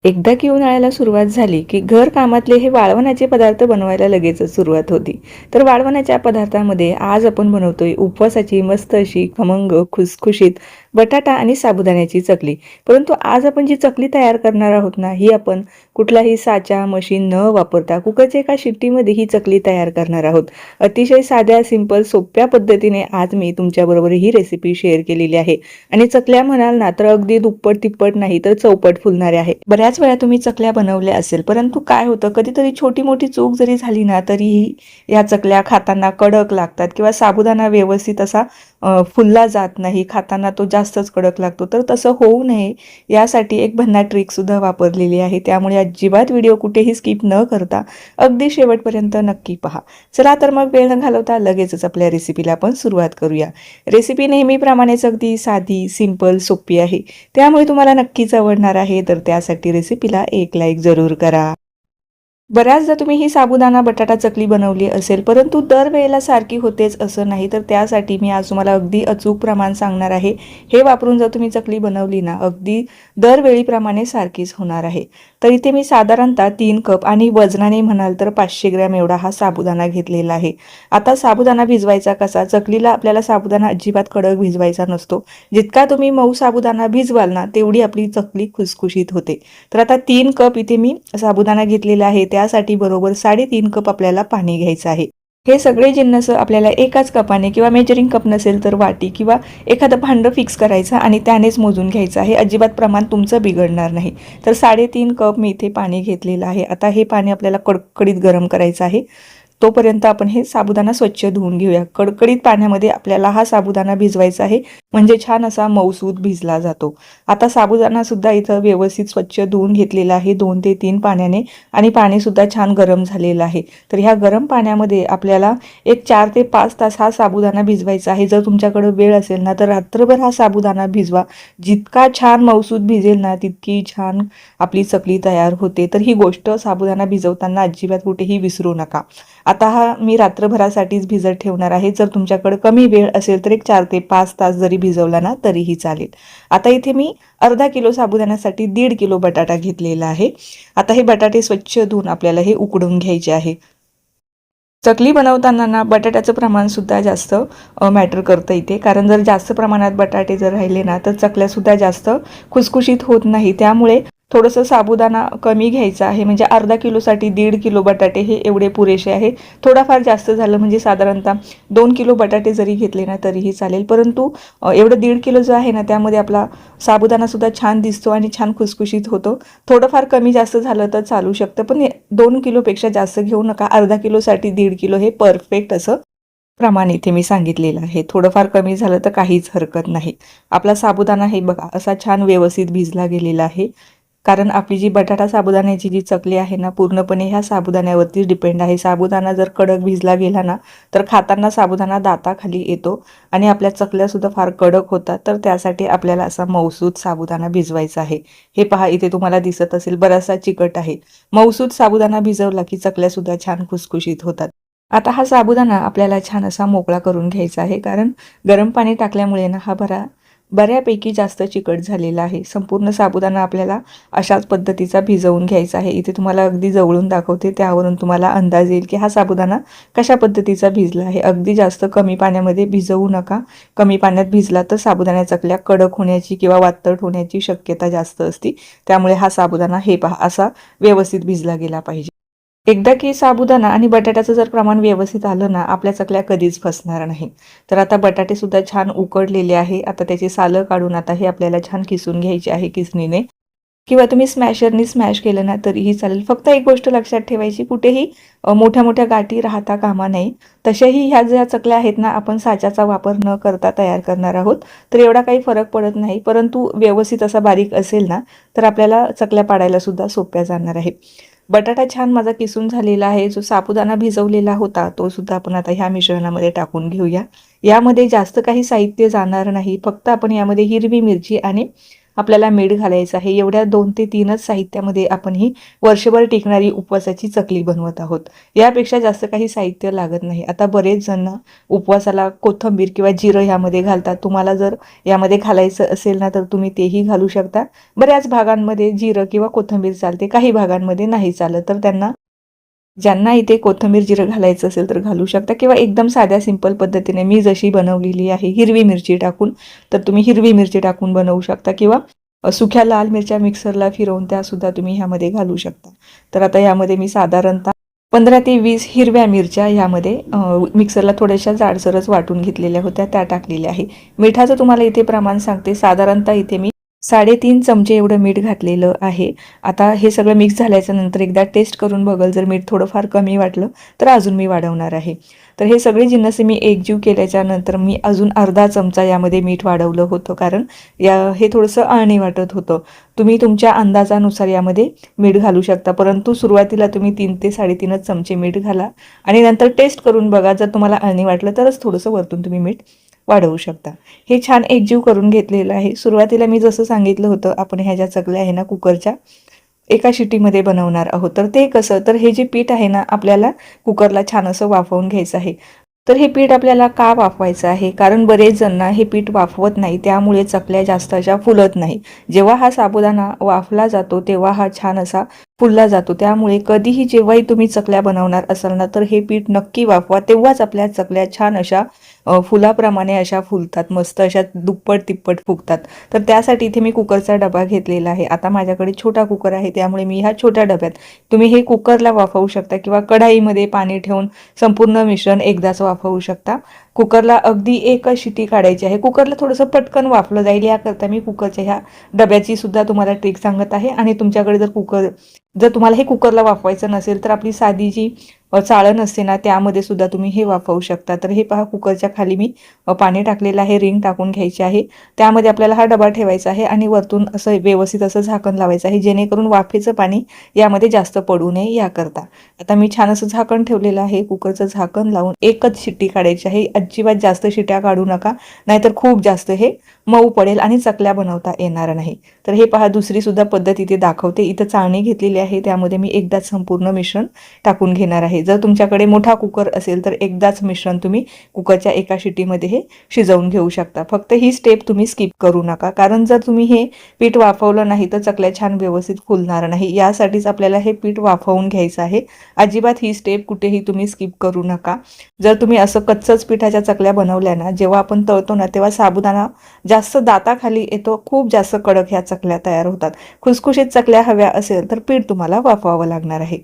एकदा की उन्हाळ्याला सुरुवात झाली की घर कामातले हे वाळवणाचे पदार्थ बनवायला लगेचच सुरुवात होती. तर वाळवणाच्या पदार्थामध्ये आज आपण बनवतोय उपवासाची मस्त अशी खमंग खुसखुशीत बटाटा आणि साबुदाण्याची चकली. परंतु आज आपण जी चकली तयार करणार आहोत ना, ही आपण कुठलाही साचा मशीन न वापरता कुकरच्या एका शिट्टीमध्ये ही चकली तयार करणार आहोत. अतिशय साध्या सिंपल सोप्या पद्धतीने आज मी तुमच्याबरोबर ही रेसिपी शेअर केलेली आहे. आणि चकल्या म्हणाल ना तर अगदी दुप्पट तिप्पट नाही तर चौपट फुलणारे आहे. बऱ्याच वेळा तुम्ही चकल्या बनवल्या असेल, परंतु काय होतं कधीतरी छोटी मोठी चूक जरी झाली ना तरीही या चकल्या खाताना कडक लागतात किंवा साबुदाणा व्यवस्थित असा फुलला जात नाही, खाताना तो जास्तच कडक लागतो. तर तसं होऊ नये यासाठी एक भन्नाट ट्रिक सुद्धा वापरलेली आहे. त्यामुळे अजिबात व्हिडिओ कुठेही स्किप न करता अगदी शेवटपर्यंत नक्की पहा. चला तर मग वेळ न घालवता लगेचच आपल्या रेसिपीला आपण सुरुवात करूया. रेसिपी नेहमीप्रमाणेच अगदी साधी सिंपल सोपी आहे, त्यामुळे तुम्हाला नक्कीच आवडणार आहे. तर त्यासाठी रेसिपीला एक लाईक जरूर करा. बऱ्याचदा तुम्ही ही साबुदाणा बटाटा चकली बनवली असेल, परंतु दरवेळेला सारखी होतेच असं नाही. तर त्यासाठी मी आज तुम्हाला अगदी अचूक प्रमाण सांगणार आहे. हे वापरून जर तुम्ही चकली बनवली ना अगदी दरवेळीप्रमाणे सारखीच होणार आहे. तर इथे मी साधारणतः 3 कप आणि वजनाने म्हणाल तर 500 ग्रॅम एवढा हा साबुदाणा घेतलेला आहे. आता साबुदाणा भिजवायचा कसा? चकलीला आपल्याला साबुदाणा अजिबात कडक भिजवायचा नसतो. जितका तुम्ही मऊ साबुदाणा भिजवाल ना तेवढी आपली चकली खुसखुशीत होते. तर आता 3 कप इथे मी साबुदाणा घेतलेला आहे. त्यासाठी बरोबर 3.5 कप आपल्याला पाणी घ्यायचं आहे. हे सगळे जिन्नस आपल्याला एकाच कपाने किंवा मेजरिंग कप नसेल तर वाटी किंवा एखादं भांडं फिक्स करायचं आणि त्यानेच मोजून घ्यायचं आहे. अजिबात प्रमाण तुमचं बिघडणार नाही. तर 3.5 कप मी इथे पाणी घेतलेलं आहे. आता हे पाणी आपल्याला कडकडीत गरम करायचं आहे. तोपर्यंत आपण हे साबुदाणा स्वच्छ धुवून घेऊया. कडकडीत पाण्यामध्ये आपल्याला हा साबुदाणा भिजवायचा आहे, म्हणजे छान असा मऊसूत भिजला जातो. आता साबुदाणा सुद्धा इथं व्यवस्थित स्वच्छ धुवून घेतलेला आहे 2 ते 3 पाण्याने आणि पाणी सुद्धा छान गरम झालेलं आहे. तर ह्या गरम पाण्यामध्ये आपल्याला एक 4 ते 5 तास हा साबुदाणा भिजवायचा आहे. जर तुमच्याकडे वेळ असेल ना तर रात्रभर हा साबुदाणा भिजवा. जितका छान मऊसूत भिजेल ना तितकी छान आपली चकली तयार होते. तर ही गोष्ट साबुदाणा भिजवताना अजिबात कुठेही विसरू नका. आता हा मी रात्रभरासाठीच भिजत ठेवणार आहे. जर तुमच्याकडे कमी वेळ असेल तर एक 4 ते 5 तास जरी भिजवला ना तरीही चालेल. आता इथे मी अर्धा किलो साबुदाण्यासाठी 1.5 किलो बटाटा घेतलेला आहे. आता हे बटाटे स्वच्छ धुवून आपल्याला हे उकडून घ्यायचे आहे. चकली बनवताना ना बटाट्याचं प्रमाण सुद्धा जास्त मॅटर करतं इथे, कारण जर जास्त प्रमाणात बटाटे जर राहिले ना तर चकल्यासुद्धा जास्त खुसखुशीत होत नाही. त्यामुळे थोडंसं साबुदाणा कमी घ्यायचा आहे. म्हणजे अर्धा किलोसाठी 1.5 किलो बटाटे हे एवढे पुरेसे आहे. थोडाफार जास्त झालं म्हणजे साधारणतः 2 किलो बटाटे जरी घेतले ना तरीही चालेल. परंतु एवढं 1.5 किलो जो आहे ना त्यामध्ये आपला साबुदाणासुद्धा छान दिसतो आणि छान खुसखुशीत होतो. थोडंफार कमी जास्त झालं तर चालू शकतं, पण 2 किलोपेक्षा जास्त घेऊ नका. अर्धा किलोसाठी 1.5 किलो हे परफेक्ट असं प्रमाण इथे मी सांगितलेलं आहे. थोडंफार कमी झालं तर काहीच हरकत नाही. आपला साबुदाणा हे बघा असा छान व्यवस्थित भिजला गेलेला आहे, कारण आपली जी बटाटा साबुदाण्याची जी चकली आहे ना पूर्णपणे ह्या साबुदाण्यावरती डिपेंड आहे. साबुदाणा जर कडक भिजला गेला ना तर खाताना साबुदाणा दाताखाली येतो आणि आपल्या चकल्यासुद्धा फार कडक होतात. तर त्यासाठी आपल्याला असा मऊसूत साबुदाणा भिजवायचा आहे. हे पहा इथे तुम्हाला दिसत असेल बराचसा चिकट आहे. मऊसूत साबुदाणा भिजवला की चकल्यासुद्धा छान खुसखुशीत होतात. आता हा साबुदाणा आपल्याला छान असा मोकळा करून घ्यायचा आहे, कारण गरम पाणी टाकल्यामुळे ना हा बऱ्यापैकी जास्त चिकट झालेला आहे. संपूर्ण साबुदाणा आपल्याला अशाच पद्धतीचा भिजवून घ्यायचा आहे. इथे तुम्हाला अगदी जवळून दाखवते, त्यावरून तुम्हाला अंदाज येईल की हा साबुदाणा कशा पद्धतीचा भिजला आहे. अगदी जास्त कमी पाण्यामध्ये भिजवू नका. कमी पाण्यात भिजला तर साबुदाणा चकल्या कडक होण्याची किंवा वातट होण्याची शक्यता जास्त असते. त्यामुळे हा साबुदाणा हे पहा असा व्यवस्थित भिजला गेला पाहिजे. एकदा की साबुदाणा आणि बटाट्याचं जर प्रमाण व्यवस्थित आलं ना आपल्या चकल्या कधीच फसणार नाही. तर आता बटाटे सुद्धा छान उकडलेले आहे. आता त्याची सालं काढून आता हे आपल्याला छान किसून घ्यायचे आहे किसणीने, किंवा तुम्ही स्मॅशरनी स्मॅश केलं ना तरीही चालेल. फक्त एक गोष्ट लक्षात ठेवायची, कुठेही मोठ्या मोठ्या गाठी राहता कामा नये. तशाही ह्या ज्या चकल्या आहेत ना आपण साच्याचा वापर न करता तयार करणार आहोत, तर एवढा काही फरक पडत नाही. परंतु व्यवस्थित असा बारीक असेल ना तर आपल्याला चकल्या पाडायला सुद्धा सोप्या जाणार आहे. बटाटा छान माझा किसून झालेला आहे. जो साबुदाणा भिजवलेला होता तो सुद्धा आपण आता ह्या मिश्रणामध्ये टाकून घेऊया. यामध्ये जास्त काही साहित्य जाणार नाही. फक्त आपण यामध्ये हिरवी मिरची आणि आपल्याला मीठ घालायचं आहे. एवढ्या 2 ते 3च साहित्यामध्ये आपण ही वर्षभर टिकणारी उपवासाची चकली बनवत आहोत. यापेक्षा जास्त काही साहित्य लागत नाही. आता बरेच जण उपवासाला कोथिंबीर किंवा जिरं यामध्ये घालतात. तुम्हाला जर यामध्ये घालायचं असेल ना तर तुम्ही तेही घालू शकता. बऱ्याच भागांमध्ये जिरं किंवा कोथिंबीर चालते, काही भागांमध्ये नाही चालत. तर ज्यांना इथे कोथिंबीर जिरं घालायचं असेल तर घालू शकता किंवा एकदम साध्या सिंपल पद्धतीने मी जशी बनवलेली आहे हिरवी मिरची टाकून, तर तुम्ही हिरवी मिरची टाकून बनवू शकता किंवा सुक्या लाल मिरच्या मिक्सरला फिरवून त्यासुद्धा तुम्ही ह्यामध्ये घालू शकता. तर आता यामध्ये मी साधारणतः 15 ते 20 हिरव्या मिरच्या ह्यामध्ये मिक्सरला थोड्याशा जाडसरच वाटून घेतलेल्या होत्या, त्या टाकलेल्या आहे. मिठाचं तुम्हाला इथे प्रमाण सांगते. साधारणतः इथे मी 3.5 चमचे एवढं मीठ घातलेलं आहे. आता हे सगळं मिक्स झाल्याच्या नंतर एकदा टेस्ट करून बघल, जर मीठ थोडंफार कमी वाटलं तर अजून मी वाढवणार आहे. तर हे सगळे जिन्नस मी एकजीव केल्याच्या नंतर मी अजून अर्धा चमचा यामध्ये मीठ वाढवलं होतं, कारण हे थोडंसं अळणी वाटत होतं. तुम्ही तुमच्या अंदाजानुसार यामध्ये मीठ घालू शकता, परंतु सुरुवातीला तुम्ही 3 ते 3.5 चमचे मीठ घाला आणि नंतर टेस्ट करून बघा. जर तुम्हाला अळणी वाटलं तरच थोडंसं वरतून तुम्ही मीठ वाढवू शकता. हे छान एकजीव करून घेतलेलं आहे. सुरुवातीला मी जसं सांगितलं होतं, आपण ह्या ज्या चकल्या आहे ना कुकरच्या एका शिटीमध्ये बनवणार आहोत. तर ते कसं, तर हे जे पीठ आहे ना आपल्याला कुकरला छान असं वाफवून घ्यायचं आहे. तर हे पीठ आपल्याला का वाफवायचं आहे, कारण बरेच जण हे पीठ वाफवत नाही, त्यामुळे चकल्या जास्त अशा फुलत नाही. जेव्हा हा साबुदाणा वाफला जातो तेव्हा हा छान असा फुलला जातो. त्यामुळे कधीही जेव्हाही तुम्ही चकल्या बनवणार असाल ना तर हे पीठ नक्की वाफवा, तेव्हाच आपल्या चकल्या छान अशा फुलाप्रमाणे अशा फुलतात, मस्त अशा दुप्पट तिप्पट फुगतात. तर त्यासाठी इथे मी कुकरचा डबा घेतलेला आहे. आता माझ्याकडे छोटा कुकर आहे, त्यामुळे मी ह्या छोट्या डब्यात, तुम्ही हे कुकरला वाफवू शकता किंवा कढाईमध्ये पाणी ठेवून संपूर्ण मिश्रण एकदाच वाफवू शकता. कुकरला अगदी एकच शिटी काढायची आहे. कुकरला थोडंसं पटकन वाफलं जाईल याकरता मी कुकरच्या ह्या डब्याची सुद्धा तुम्हाला ट्रिक सांगत आहे. आणि तुमच्याकडे जर तुम्हाला हे कुकरला वाफवायचं नसेल तर आपली साधी जी चाळण असते ना त्यामध्ये सुद्धा तुम्ही हे वाफवू शकता. तर हे पहा, कुकरच्या खाली मी पाणी टाकलेलं आहे, रिंग टाकून घ्यायची आहे. त्यामध्ये आपल्याला हा डबा ठेवायचा आहे आणि वरतून असं व्यवस्थित असं झाकण लावायचं आहे, जेणेकरून वाफेचं पाणी यामध्ये जास्त पडू नये याकरता. आता मी छान असं झाकण ठेवलेलं आहे. कुकरचं झाकण लावून एकच शिट्टी काढायची आहे. अजिबात जास्त शिट्ट्या काढू नका, नाहीतर खूप जास्त हे मऊ पडेल आणि चकल्या बनवता येणार नाही. तर हे पहा, दुसरी सुद्धा पद्धत इथे दाखवते. इथं चाळणी घेतलेली आहे, त्यामध्ये मी एकदाच संपूर्ण मिश्रण टाकून घेणार आहे. जर तुमच्याकडे मोठा कुकर असेल तर एकदाच मिश्रण तुम्ही कुकरच्या एका शिटीमध्ये हे शिजवून घेऊ शकता. फक्त ही स्टेप तुम्ही स्किप करू नका, कारण जर तुम्ही हे पीठ वाफवलं नाही तर चकल्या छान व्यवस्थित फुलणार नाही. यासाठीच आपल्याला हे पीठ वाफवून घ्यायचं आहे. अजिबात ही स्टेप कुठेही तुम्ही स्किप करू नका. जर तुम्ही असं कच्चच पिठाच्या चकल्या बनवल्या ना, जेव्हा आपण तळतो ना तेव्हा साबुदाणा जास्त दाताखाली येतो, खूप जास्त कडक ह्या चकल्या तयार होतात. खुसखुशीत चकल्या हव्या असेल तर पीठ तुम्हाला वाफवावं लागणार आहे.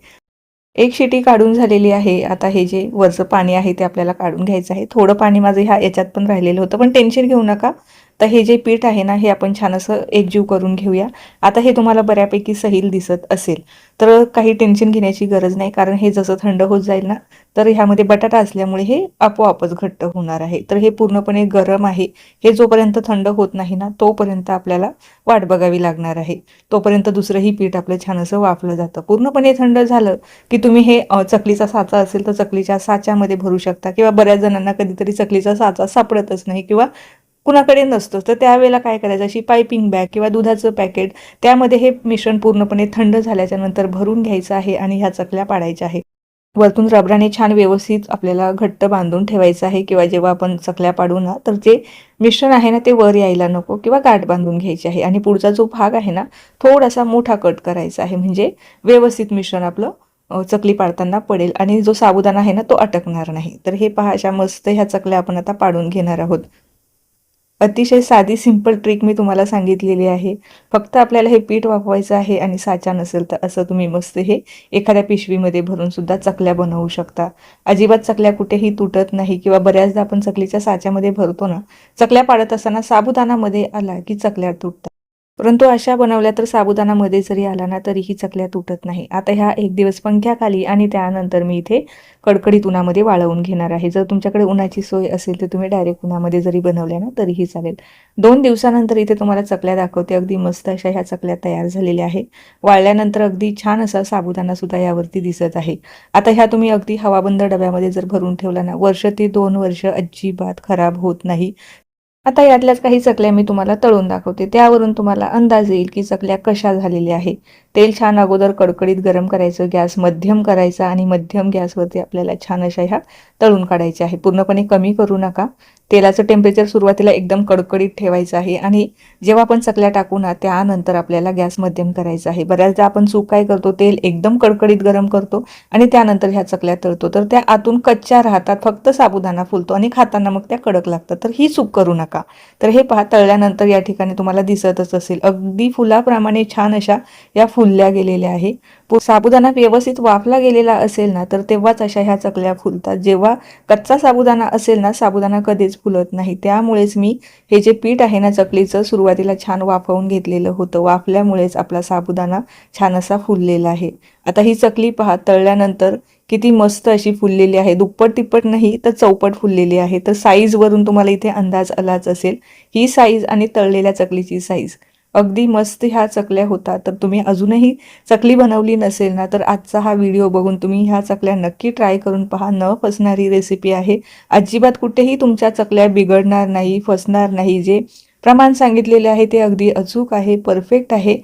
एक शिटी काढून झालेली आहे. आता हे जे वरचं पाणी आहे ते आपल्याला काढून घ्यायचं आहे. थोडं पाणी माझं याच्यात पण राहिलेलं होतं, पण टेन्शन घेऊ नका. तर हे जे पीठ आहे ना हे आपण छान असं एकजीव करून घेऊया. आता हे तुम्हाला बऱ्यापैकी सैल दिसत असेल तर काही टेन्शन घेण्याची गरज नाही, कारण हे जसं थंड होत जाईल ना तर ह्यामध्ये बटाटा असल्यामुळे हे आपोआपच घट्ट होणार आहे. तर हे पूर्णपणे गरम आहे. हे जोपर्यंत थंड होत नाही ना तोपर्यंत आपल्याला वाट बघावी लागणार आहे. तोपर्यंत दुसरंही पीठ आपलं छान असं वाफलं जातं. पूर्णपणे थंड झालं की तुम्ही हे चकलीचा साचा असेल तर चकलीच्या साच्यामध्ये भरू शकता, किंवा बऱ्याच जणांना कधीतरी चकलीचा साचा सापडतच नाही किंवा कुणाकडे नसतो, तर त्यावेळेला काय करायचं, अशी पायपिंग बॅग किंवा दुधाचं पॅकेट त्यामध्ये हे मिश्रण पूर्णपणे थंड झाल्याच्या नंतर भरून घ्यायचं आहे आणि ह्या चकल्या पाडायच्या आहे. वरतून रबराने छान व्यवस्थित आपल्याला घट्ट बांधून ठेवायचं आहे, किंवा जेव्हा आपण चकल्या पाडू ना तर जे मिश्रण आहे ना ते वर यायला नको, किंवा गाठ बांधून घ्यायची आहे. आणि पुढचा जो भाग आहे ना थोडासा मोठा कट करायचा आहे, म्हणजे व्यवस्थित मिश्रण आपलं चकली पाडताना पडेल आणि जो साबुदाणा आहे ना तो अटकणार नाही. तर हे पहा, अशा मस्त ह्या चकल्या आपण आता पाडून घेणार आहोत. अतिशय साधी सिंपल ट्रिक मी तुम्हाला सांगितलेली आहे. फक्त आपल्याला हे पीठ वाफवायचं आहे आणि साचा नसेल तर असं तुम्ही मस्त हे एखाद्या पिशवीमध्ये भरून सुद्धा चकल्या बनवू शकता. अजिबात चकल्या कुठेही तुटत नाही, किंवा बऱ्याचदा आपण चकलीच्या साच्यामध्ये भरतो ना, चकल्या पाडत असताना साबुदाणामध्ये आला की चकल्या तुटतात. परंतु अशा बनवल्या तर साबुदाणामध्ये जरी आला ना तरीही चकल्या तुटत नाही. आता ह्या एक दिवस पंख्याखाली आणि त्यानंतर मी इथे कडकडीत उन्हामध्ये वाळवून घेणार आहे. जर तुमच्याकडे उन्हाची सोय असेल तर तुम्ही डायरेक्ट उन्हामध्ये जरी बनवल्या ना तरीही चालेल. 2 दिवसानंतर इथे तुम्हाला चकल्या दाखवते. अगदी मस्त अशा ह्या चकल्या तयार झालेल्या आहे. वाळल्यानंतर अगदी छान असा साबुदाणा सुद्धा यावरती दिसत आहे. आता ह्या तुम्ही अगदी हवाबंद डब्यामध्ये जर भरून ठेवला ना, वर्ष ते 2 वर्ष अजिबात खराब होत नाही. आता यातल्याच काही चकल्या मी तुम्हाला तळून दाखवते, त्यावरून तुम्हाला अंदाज येईल की चकल्या कशा झालेल्या आहे. तेल छान अगोदर कडकडीत गरम करायचं, गॅस मध्यम करायचा आणि मध्यम गॅसवरती आपल्याला छान अशा ह्या तळून काढायच्या आहे. पूर्णपणे कमी करू नका. तेलाचं टेम्परेचर सुरुवातीला एकदम कडकडीत ठेवायचं आहे आणि जेव्हा आपण चकल्या टाकू ना त्यानंतर आपल्याला गॅस मध्यम करायचा आहे. बऱ्याचदा आपण चूक काय करतो, तेल एकदम कडकडीत गरम करतो आणि त्यानंतर ह्या चकल्या तळतो, तर त्या आतून कच्च्या राहतात, फक्त साबुदाणा फुलतो आणि खाताना मग त्या कडक लागतात. तर ही चूक करू नका. तर हे पहा, तळल्यानंतर या ठिकाणी तुम्हाला दिसतच असेल अगदी फुलाप्रमाणे छान अशा या फुलल्या गेलेल्या आहे. साबुदाणा व्यवस्थित वाफला गेलेला असेल ना तर तेव्हाच अशा ह्या चकल्या फुलतात. जेव्हा कच्चा साबुदाणा असेल ना, साबुदाणा कधीच फुलत नाही. त्यामुळेच मी हे जे पीठ आहे ना चकलीचं, सुरुवातीला छान वाफवून घेतलेलं होतं. वाफल्यामुळेच आपला साबुदाणा छान असा फुललेला आहे. आता ही चकली पहा, तळल्यानंतर किती मस्त अशी फुललेली आहे. दुप्पट तिप्पट नाही तर चौपट फुललेली आहे. तर साईजवरून तुम्हाला इथे अंदाज आलाच असेल. ही साईज आणि तळलेल्या चकलीची साईज अगदी मस्त ह्या चकल्या होतात. तर तुम्ही अजूनही चकली बनवली नसेल ना तर आजचा हा व्हिडिओ बघून तुम्ही ह्या चकल्या नक्की ट्राय करून पहा. न फसणारी रेसिपी आहे. अजिबात कुठेही तुमच्या चकल्या बिघडणार नाही, फसणार नाही. जे प्रमाण सांगितलेले आहे ते अगदी अचूक आहे, परफेक्ट आहे.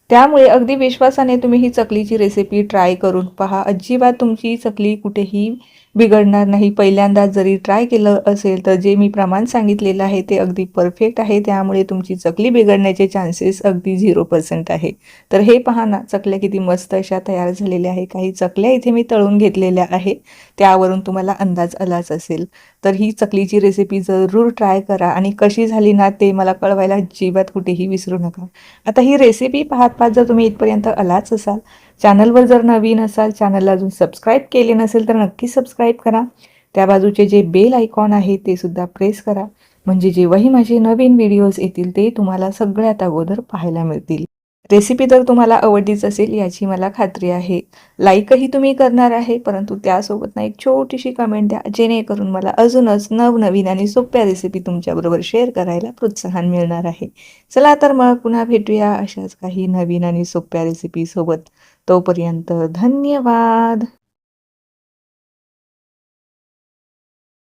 त्यामुळे अगदी विश्वासाने तुम्ही ही चकलीची रेसिपी ट्राय करून पहा. अजिबात तुमची चकली कुठेही बिघडणार नाही. पहिल्यांदा जरी ट्राय केलं असेल तर जे मी प्रमाण सांगितलेलं आहे ते अगदी परफेक्ट आहे. त्यामुळे तुमची चकली बिघडण्याचे चान्सेस अगदी 0% आहे. तर हे पहा ना, चकल्या किती मस्त अशा तयार झालेल्या आहे. काही चकल्या इथे मी तळून घेतलेल्या आहे, त्यावरून तुम्हाला अंदाज आलाच असेल. तर ही चकलीची रेसिपी जरूर ट्राय करा आणि कशी झाली ना ते मला कळवायला अजिबात कुठेही विसरू नका. आता ही रेसिपी पाहत पाहत जर तुम्ही इथपर्यंत आलाच असाल, चॅनलवर जर नवीन असाल, चॅनलला अजून सबस्क्राईब केले नसेल तर नक्की सबस्क्राईब करा. त्या बाजूचे जे बेल आयकॉन आहे ते सुद्धा प्रेस करा, म्हणजे जेव्हाही माझे नवीन व्हिडिओज येतील ते तुम्हाला सगळ्यात अगोदर पाहायला मिळतील. रेसिपी तर तुम्हाला आवडलीच असेल याची मला खात्री आहे. लाईकही तुम्ही करणार आहे, परंतु त्यासोबत ना एक छोटीशी कमेंट द्या, जेणेकरून मला अजूनच नवनवीन आणि सोप्या रेसिपी तुमच्याबरोबर शेअर करायला प्रोत्साहन मिळणार आहे. चला तर मग पुन्हा भेटूया अशाच काही नवीन आणि सोप्या रेसिपीसोबत. तोपर्यंत धन्यवाद.